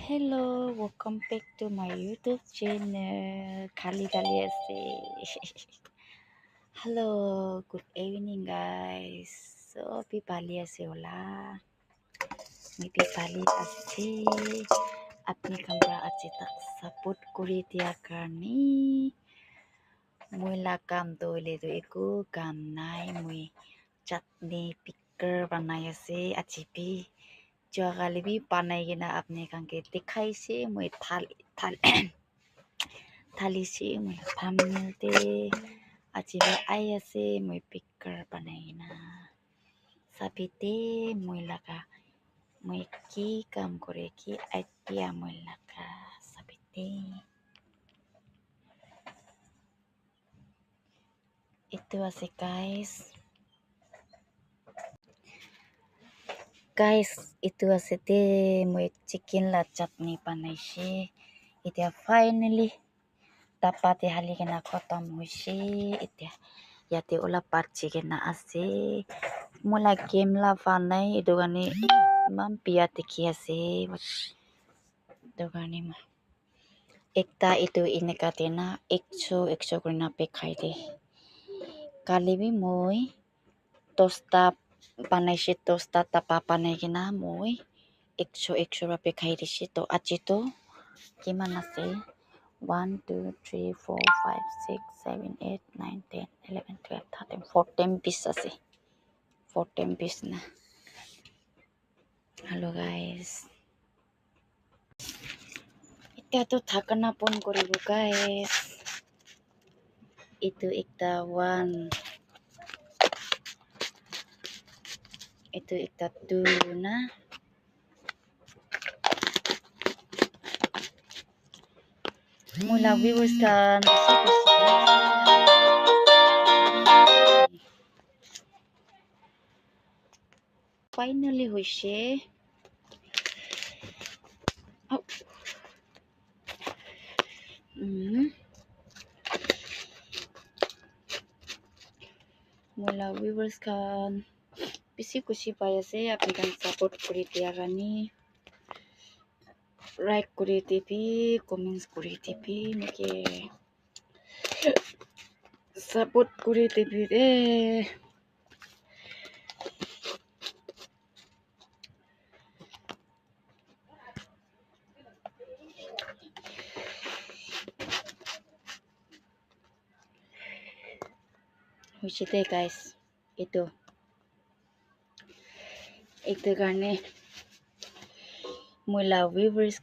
Hello, welcome back to my YouTube channel. Kali ase. Hello, good evening guys. So, pipali ase hola. May pipalit ase. Apni kamera ase tak support kuri dia karni. Mui la kam toile to eko kam nai mui chutney picker banai ase achipi. যোৱাকালি B বনাই কিনা আপুনি কাংকে দেখাইছে মই থালিছে মই ফামিলতে আজি আই আছে মই পিকাৰ বনাই কিনা চাবিতে মই লাগা মই কি কাম কৰে কি আইডিয়া মই লাগা চাবিতে itu আছে guys itu আছে তে মই চিকেন লা চাটনি বানাইছে এতিয়া ফাইনালি তাপাতে হালি কেনা খতম হৈছে এতিয়া ইয়াতে অলপ পাতছি কেনা আছে মোলা কেমলা ফানাই এইটো কাৰণে ইমান পিয়া দেখি আছে এইটো কাৰণে একটা এইটো এনেকা দেনা 100 কৰি না খাই দে কালি বি মই 10টা বানাইছে 10টা তাপা বানাই কিনা মই 100 বাপে খাই দিছে তো আজি তো কিমান আছে 1 2 3 4 5 6 7 8 9 10 11 12 13 14 piece আছে 14 piece na hello guys এতিয়া তো থাকনা পন কৰিব guys itu একটা 1 itu একটা 2 na mula viewers kan finally হৈছে mula viewers kan বেছি খুশি পাই আছে আপনি kan support কৰি দিয়া কাৰণে লাইক কৰি দিবি কমেন্টস কৰি দিবি নেকি সাপোৰ্ট কৰে দিবি ৰে হইছে দে গাইস এটো কাৰণে মই লাভ ভিউয়াৰ্স